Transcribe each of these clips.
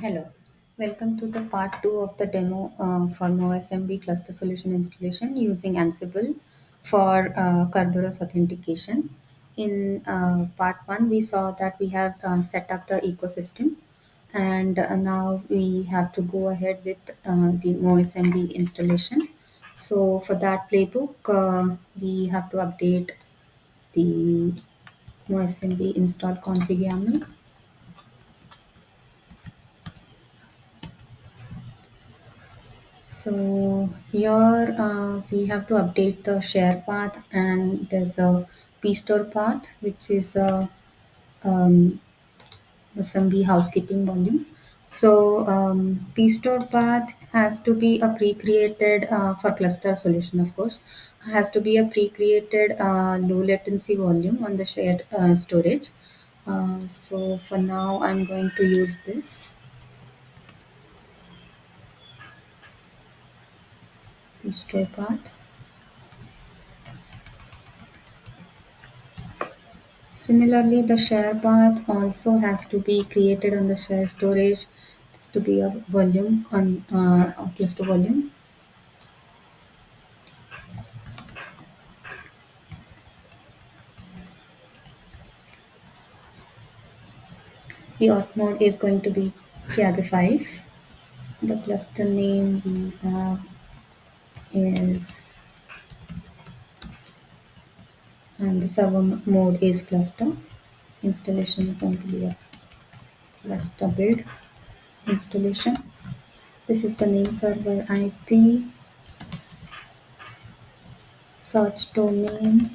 Hello, welcome to the part 2 of the demo for MoSMB Cluster Solution installation using Ansible for Kerberos authentication. In part 1, we saw that we have set up the ecosystem, and now we have to go ahead with the MoSMB installation. So for that playbook, we have to update the MoSMB install config YAML. So here we have to update the share path, and there's a pstore path which is a MoSMB housekeeping volume. So pstore path has to be a pre-created for cluster solution, of course, has to be a pre-created low latency volume on the shared storage. So for now, I'm going to use this pstore path. Similarly, the share path also has to be created on the share storage. Has to be a volume on a cluster volume. The auth mode is going to be KRB5. The cluster name we have is, and the server mode is cluster. Installation is going to be a cluster build installation. This is the name server IP, search domain.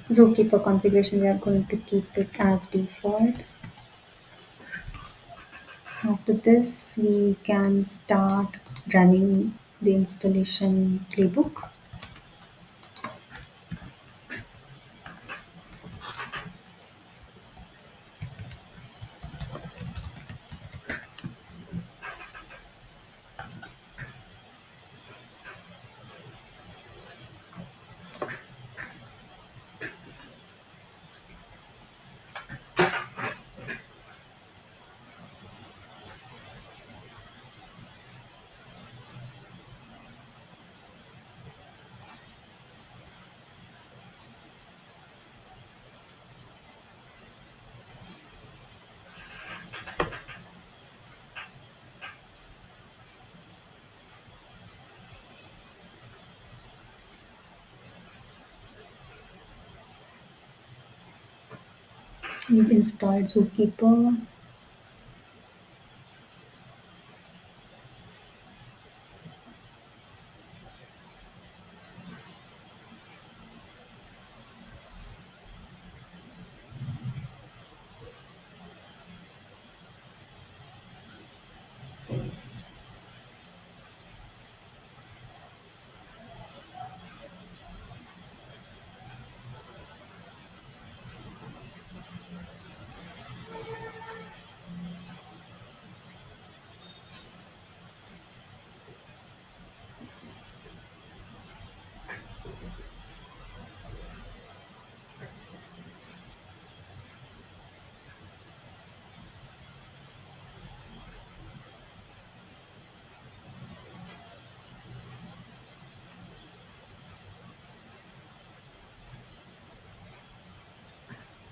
Zookeeper configuration, we are going to keep it as default. After this, we can start running the installation playbook. We've installed Zookeeper.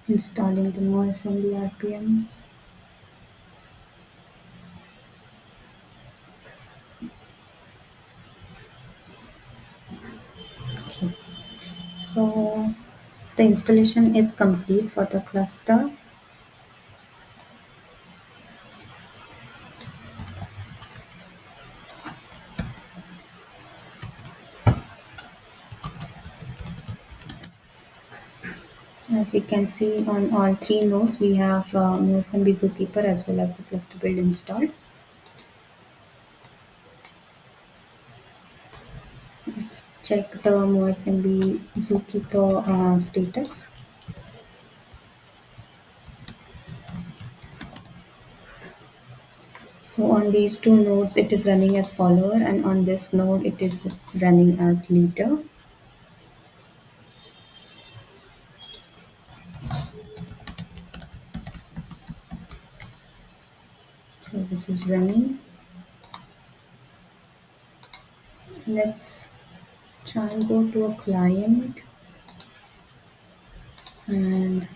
Installing the MoSMB RPMs. Okay. So The installation is complete for the cluster. As we can see on all three nodes, we have MoSMB Zookeeper as well as the cluster build installed. Let's check the MoSMB Zookeeper status. So on these two nodes, it is running as follower, and on this node, it is running as leader. So this is running. Let's try and go to a client and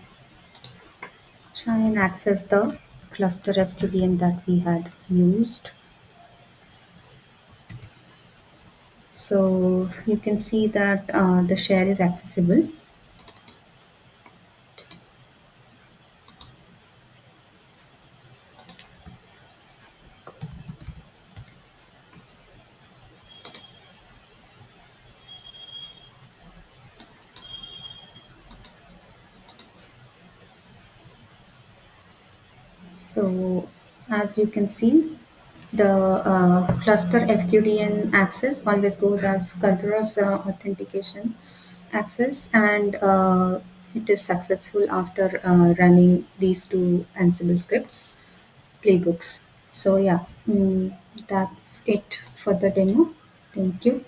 try and access the cluster FQDN that we had used. So you can see that the share is accessible. So as you can see, the cluster FQDN access always goes as Kerberos authentication access, and it is successful after running these two Ansible scripts playbooks. So yeah, that's it for the demo. Thank you.